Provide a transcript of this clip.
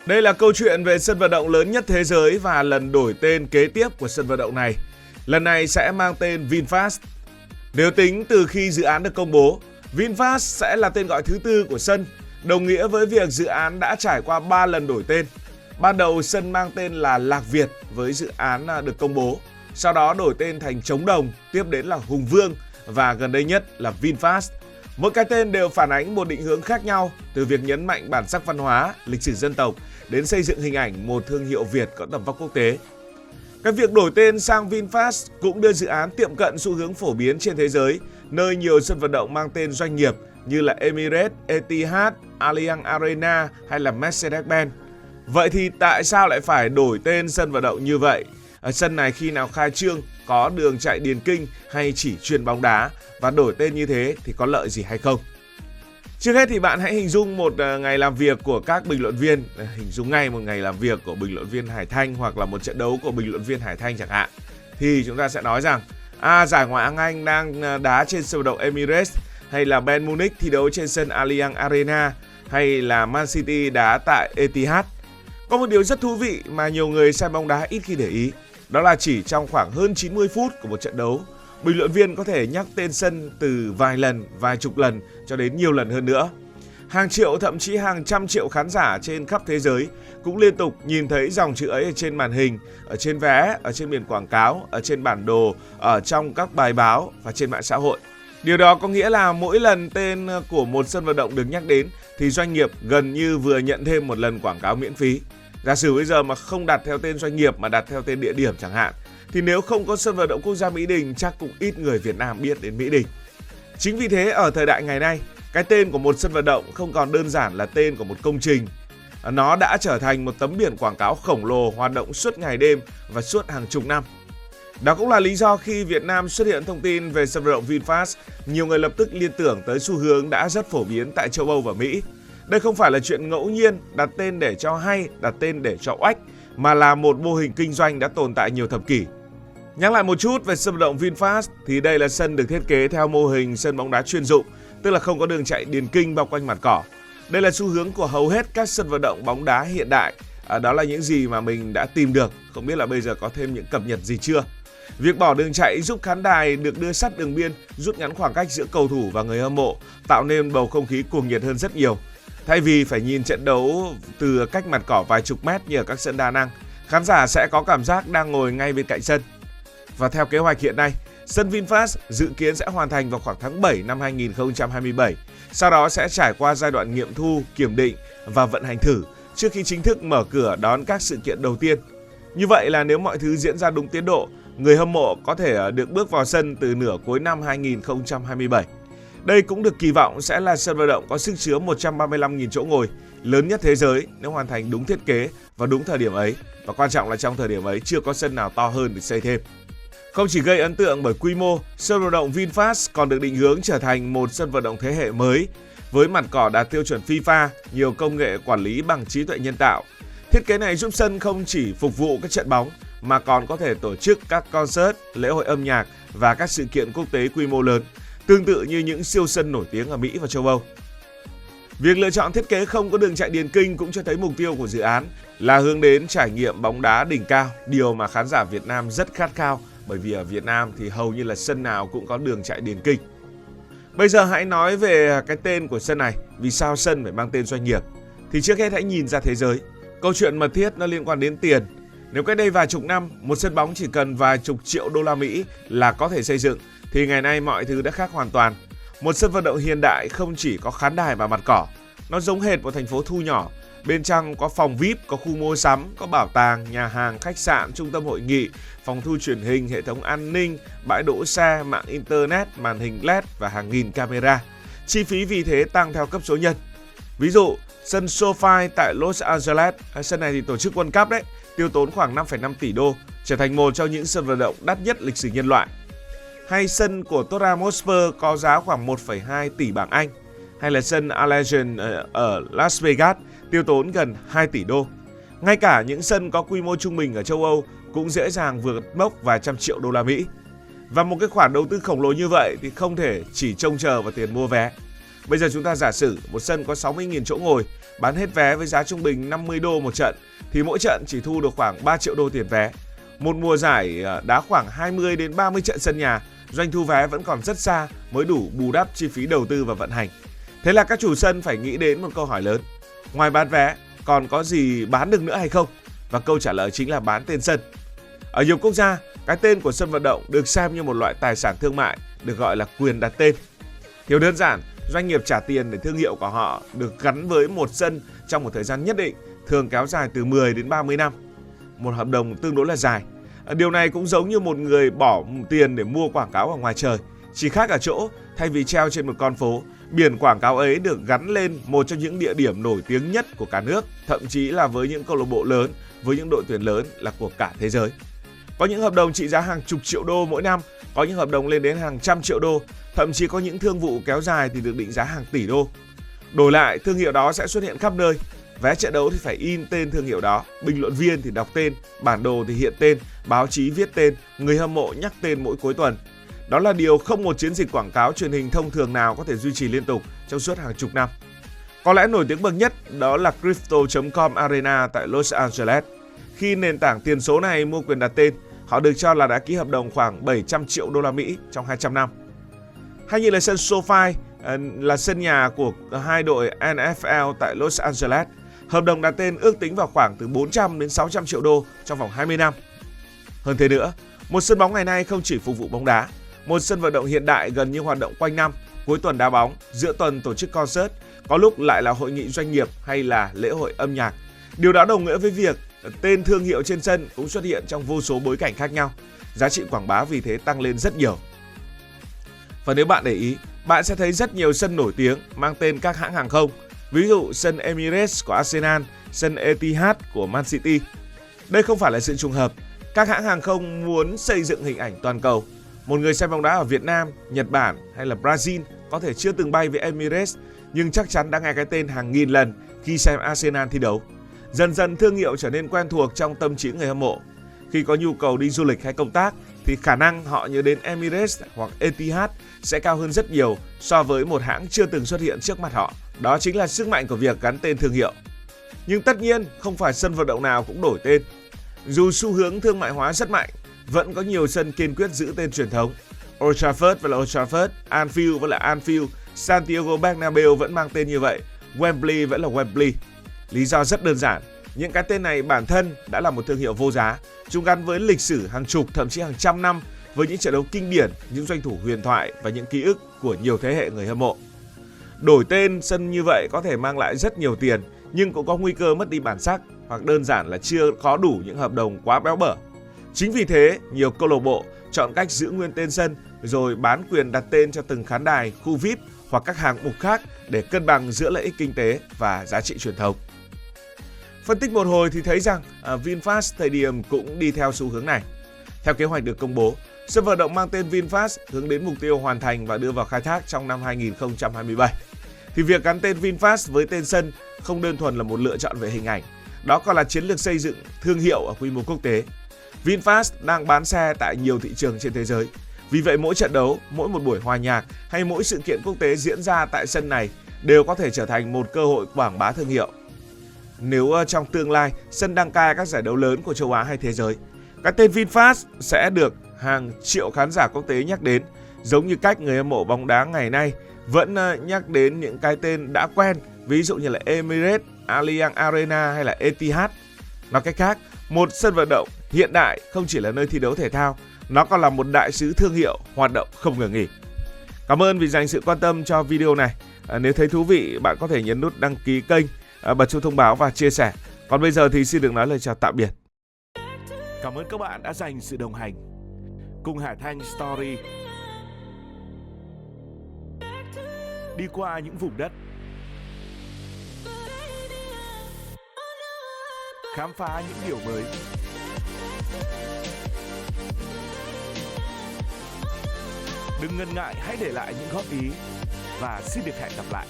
Đây là câu chuyện về sân vận động lớn nhất thế giới và lần đổi tên kế tiếp của sân vận động này. Lần này sẽ mang tên VinFast. Nếu tính từ khi dự án được công bố, VinFast sẽ là tên gọi thứ tư của sân, đồng nghĩa với việc dự án đã trải qua 3 lần đổi tên. Ban đầu sân mang tên là Lạc Việt với dự án được công bố, sau đó đổi tên thành Trống Đồng, tiếp đến là Hùng Vương và gần đây nhất là VinFast. Mỗi cái tên đều phản ánh một định hướng khác nhau, từ việc nhấn mạnh bản sắc văn hóa, lịch sử dân tộc đến xây dựng hình ảnh một thương hiệu Việt có tầm vóc quốc tế. Cái việc đổi tên sang VinFast cũng đưa dự án tiệm cận xu hướng phổ biến trên thế giới, nơi nhiều sân vận động mang tên doanh nghiệp như là Emirates, Etihad, Allianz Arena hay là Mercedes-Benz. Vậy thì tại sao lại phải đổi tên sân vận động như vậy? Sân này khi nào khai trương, có đường chạy điền kinh hay chỉ chuyên bóng đá, và đổi tên như thế thì có lợi gì hay không? Trước hết thì bạn hãy hình dung một ngày làm việc của các bình luận viên, hình dung ngay một ngày làm việc của bình luận viên Hải Thanh hoặc là một trận đấu của bình luận viên Hải Thanh chẳng hạn. Thì chúng ta sẽ nói rằng giải Ngoại hạng Anh đang đá trên sân vận động Emirates, hay là Bayern Munich thi đấu trên sân Allianz Arena, hay là Man City đá tại Etihad. Có một điều rất thú vị mà nhiều người xem bóng đá ít khi để ý, đó là chỉ trong khoảng hơn 90 phút của một trận đấu, bình luận viên có thể nhắc tên sân từ vài lần, vài chục lần cho đến nhiều lần hơn nữa. Hàng triệu, thậm chí hàng trăm triệu khán giả trên khắp thế giới cũng liên tục nhìn thấy dòng chữ ấy ở trên màn hình, ở trên vé, ở trên biển quảng cáo, ở trên bản đồ, ở trong các bài báo và trên mạng xã hội. Điều đó có nghĩa là mỗi lần tên của một sân vận động được nhắc đến thì doanh nghiệp gần như vừa nhận thêm một lần quảng cáo miễn phí. Giả sử bây giờ mà không đặt theo tên doanh nghiệp mà đặt theo tên địa điểm chẳng hạn, thì nếu không có sân vận động quốc gia Mỹ Đình chắc cũng ít người Việt Nam biết đến Mỹ Đình. Chính vì thế ở thời đại ngày nay, cái tên của một sân vận động không còn đơn giản là tên của một công trình. Nó đã trở thành một tấm biển quảng cáo khổng lồ hoạt động suốt ngày đêm và suốt hàng chục năm. Đó cũng là lý do khi Việt Nam xuất hiện thông tin về sân vận động VinFast, nhiều người lập tức liên tưởng tới xu hướng đã rất phổ biến tại châu Âu và Mỹ. Đây không phải là chuyện ngẫu nhiên, đặt tên để cho hay, đặt tên để cho oách, mà là một mô hình kinh doanh đã tồn tại nhiều thập kỷ. Nhắc lại một chút về sân vận động VinFast thì đây là sân được thiết kế theo mô hình sân bóng đá chuyên dụng, tức là không có đường chạy điền kinh bao quanh mặt cỏ. Đây là xu hướng của hầu hết các sân vận động bóng đá hiện đại. Đó là những gì mà mình đã tìm được, không biết là bây giờ có thêm những cập nhật gì chưa. Việc bỏ đường chạy giúp khán đài được đưa sát đường biên, rút ngắn khoảng cách giữa cầu thủ và người hâm mộ, tạo nên bầu không khí cuồng nhiệt hơn rất nhiều. Thay vì phải nhìn trận đấu từ cách mặt cỏ vài chục mét như ở các sân đa năng, khán giả sẽ có cảm giác đang ngồi ngay bên cạnh sân. Và theo kế hoạch hiện nay, sân VinFast dự kiến sẽ hoàn thành vào khoảng tháng 7 năm 2027. Sau đó sẽ trải qua giai đoạn nghiệm thu, kiểm định và vận hành thử trước khi chính thức mở cửa đón các sự kiện đầu tiên. Như vậy là nếu mọi thứ diễn ra đúng tiến độ, người hâm mộ có thể được bước vào sân từ nửa cuối năm 2027. Đây cũng được kỳ vọng sẽ là sân vận động có sức chứa 135.000 chỗ ngồi, lớn nhất thế giới nếu hoàn thành đúng thiết kế và đúng thời điểm ấy. Và quan trọng là trong thời điểm ấy chưa có sân nào to hơn được xây thêm. Không chỉ gây ấn tượng bởi quy mô, sân vận động VinFast còn được định hướng trở thành một sân vận động thế hệ mới, với mặt cỏ đạt tiêu chuẩn FIFA, nhiều công nghệ quản lý bằng trí tuệ nhân tạo. Thiết kế này giúp sân không chỉ phục vụ các trận bóng, mà còn có thể tổ chức các concert, lễ hội âm nhạc và các sự kiện quốc tế quy mô lớn, tương tự như những siêu sân nổi tiếng ở Mỹ và châu Âu. Việc lựa chọn thiết kế không có đường chạy điền kinh cũng cho thấy mục tiêu của dự án là hướng đến trải nghiệm bóng đá đỉnh cao, điều mà khán giả Việt Nam rất khát khao, bởi vì ở Việt Nam thì hầu như là sân nào cũng có đường chạy điền kinh. Bây giờ hãy nói về cái tên của sân này, vì sao sân phải mang tên doanh nghiệp. Thì trước hết hãy nhìn ra thế giới. Câu chuyện mật thiết nó liên quan đến tiền. Nếu cách đây vài chục năm, một sân bóng chỉ cần vài chục triệu đô la Mỹ là có thể xây dựng, thì ngày nay mọi thứ đã khác hoàn toàn. Một sân vận động hiện đại không chỉ có khán đài và mặt cỏ, nó giống hệt một thành phố thu nhỏ. Bên trong có phòng VIP, có khu mua sắm, có bảo tàng, nhà hàng, khách sạn, trung tâm hội nghị, phòng thu truyền hình, hệ thống an ninh, bãi đỗ xe, mạng internet, màn hình LED và hàng nghìn camera. Chi phí vì thế tăng theo cấp số nhân. Ví dụ, sân SoFi tại Los Angeles, sân này thì tổ chức World Cup đấy, tiêu tốn khoảng 5,5 tỷ đô, trở thành một trong những sân vận động đắt nhất lịch sử nhân loại. Hay sân của Tottenham Hotspur có giá khoảng 1,2 tỷ bảng Anh. Hay là sân Allegiant ở Las Vegas tiêu tốn gần 2 tỷ đô. Ngay cả những sân có quy mô trung bình ở châu Âu cũng dễ dàng vượt mốc vài trăm triệu đô la Mỹ. Và một cái khoản đầu tư khổng lồ như vậy thì không thể chỉ trông chờ vào tiền mua vé. Bây giờ chúng ta giả sử một sân có 60.000 chỗ ngồi, bán hết vé với giá trung bình 50 đô một trận, thì mỗi trận chỉ thu được khoảng 3 triệu đô tiền vé. Một mùa giải đá khoảng 20 đến 30 trận sân nhà, doanh thu vé vẫn còn rất xa mới đủ bù đắp chi phí đầu tư và vận hành. Thế là các chủ sân phải nghĩ đến một câu hỏi lớn. Ngoài bán vé, còn có gì bán được nữa hay không? Và câu trả lời chính là bán tên sân. Ở nhiều quốc gia, cái tên của sân vận động được xem như một loại tài sản thương mại, được gọi là quyền đặt tên. Hiểu đơn giản, doanh nghiệp trả tiền để thương hiệu của họ được gắn với một sân trong một thời gian nhất định, thường kéo dài từ 10 đến 30 năm. Một hợp đồng tương đối là dài. Điều này cũng giống như một người bỏ tiền để mua quảng cáo ở ngoài trời. Chỉ khác ở chỗ, thay vì treo trên một con phố, biển quảng cáo ấy được gắn lên một trong những địa điểm nổi tiếng nhất của cả nước, thậm chí là với những câu lạc bộ lớn, với những đội tuyển lớn là của cả thế giới. Có những hợp đồng trị giá hàng chục triệu đô mỗi năm, có những hợp đồng lên đến hàng trăm triệu đô, thậm chí có những thương vụ kéo dài thì được định giá hàng tỷ đô. Đổi lại, thương hiệu đó sẽ xuất hiện khắp nơi. Vé trận đấu thì phải in tên thương hiệu đó, bình luận viên thì đọc tên, bản đồ thì hiện tên, báo chí viết tên, người hâm mộ nhắc tên mỗi cuối tuần. Đó là điều không một chiến dịch quảng cáo truyền hình thông thường nào có thể duy trì liên tục trong suốt hàng chục năm. Có lẽ nổi tiếng bậc nhất đó là Crypto.com Arena tại Los Angeles. Khi nền tảng tiền số này mua quyền đặt tên, họ được cho là đã ký hợp đồng khoảng 700 triệu đô la Mỹ trong 200 năm. Hay như là sân SoFi, là sân nhà của hai đội NFL tại Los Angeles. Hợp đồng đặt tên ước tính vào khoảng từ 400 đến 600 triệu đô trong vòng 20 năm. Hơn thế nữa, một sân bóng ngày nay không chỉ phục vụ bóng đá. Một sân vận động hiện đại gần như hoạt động quanh năm, cuối tuần đá bóng, giữa tuần tổ chức concert, có lúc lại là hội nghị doanh nghiệp hay là lễ hội âm nhạc. Điều đó đồng nghĩa với việc tên thương hiệu trên sân cũng xuất hiện trong vô số bối cảnh khác nhau. Giá trị quảng bá vì thế tăng lên rất nhiều. Và nếu bạn để ý, bạn sẽ thấy rất nhiều sân nổi tiếng mang tên các hãng hàng không. Ví dụ sân Emirates của Arsenal, sân Etihad của Man City. Đây không phải là sự trùng hợp. Các hãng hàng không muốn xây dựng hình ảnh toàn cầu. Một người xem bóng đá ở Việt Nam, Nhật Bản hay là Brazil có thể chưa từng bay với Emirates, nhưng chắc chắn đã nghe cái tên hàng nghìn lần khi xem Arsenal thi đấu. Dần dần thương hiệu trở nên quen thuộc trong tâm trí người hâm mộ. Khi có nhu cầu đi du lịch hay công tác thì khả năng họ nhớ đến Emirates hoặc Etihad sẽ cao hơn rất nhiều so với một hãng chưa từng xuất hiện trước mặt họ. Đó chính là sức mạnh của việc gắn tên thương hiệu. Nhưng tất nhiên không phải sân vận động nào cũng đổi tên. Dù xu hướng thương mại hóa rất mạnh, vẫn có nhiều sân kiên quyết giữ tên truyền thống. Old Trafford vẫn là Old Trafford, Anfield vẫn là Anfield, Santiago Bernabeu vẫn mang tên như vậy, Wembley vẫn là Wembley. Lý do rất đơn giản, những cái tên này bản thân đã là một thương hiệu vô giá. Chúng gắn với lịch sử hàng chục thậm chí hàng trăm năm, với những trận đấu kinh điển, những doanh thủ huyền thoại và những ký ức của nhiều thế hệ người hâm mộ. Đổi tên sân như vậy có thể mang lại rất nhiều tiền, nhưng cũng có nguy cơ mất đi bản sắc, hoặc đơn giản là chưa có đủ những hợp đồng quá béo bở. Chính vì thế, nhiều câu lạc bộ chọn cách giữ nguyên tên sân rồi bán quyền đặt tên cho từng khán đài, khu VIP hoặc các hạng mục khác để cân bằng giữa lợi ích kinh tế và giá trị truyền thống. Phân tích một hồi thì thấy rằng VinFast Stadium cũng đi theo xu hướng này. Theo kế hoạch được công bố, sân vận động mang tên VinFast hướng đến mục tiêu hoàn thành và đưa vào khai thác trong năm 2027. Thì việc gắn tên VinFast với tên sân không đơn thuần là một lựa chọn về hình ảnh, đó còn là chiến lược xây dựng thương hiệu ở quy mô quốc tế. VinFast đang bán xe tại nhiều thị trường trên thế giới. Vì vậy mỗi trận đấu, mỗi một buổi hòa nhạc hay mỗi sự kiện quốc tế diễn ra tại sân này đều có thể trở thành một cơ hội quảng bá thương hiệu. Nếu trong tương lai sân đăng cai các giải đấu lớn của châu Á hay thế giới, cái tên VinFast sẽ được hàng triệu khán giả quốc tế nhắc đến, giống như cách người hâm mộ bóng đá ngày nay vẫn nhắc đến những cái tên đã quen, ví dụ như là Emirates, Allianz Arena hay là Etihad. Nói cách khác, một sân vận động hiện đại không chỉ là nơi thi đấu thể thao, nó còn là một đại sứ thương hiệu hoạt động không ngừng nghỉ. Cảm ơn vì dành sự quan tâm cho video này. Nếu thấy thú vị, bạn có thể nhấn nút đăng ký kênh, bật chuông thông báo và chia sẻ. Còn bây giờ thì xin được nói lời chào tạm biệt. Cảm ơn các bạn đã dành sự đồng hành cùng Hải Thanh Story. Đi qua những vùng đất, khám phá những điều mới. Đừng ngần ngại, hãy để lại những góp ý và xin được hẹn gặp lại.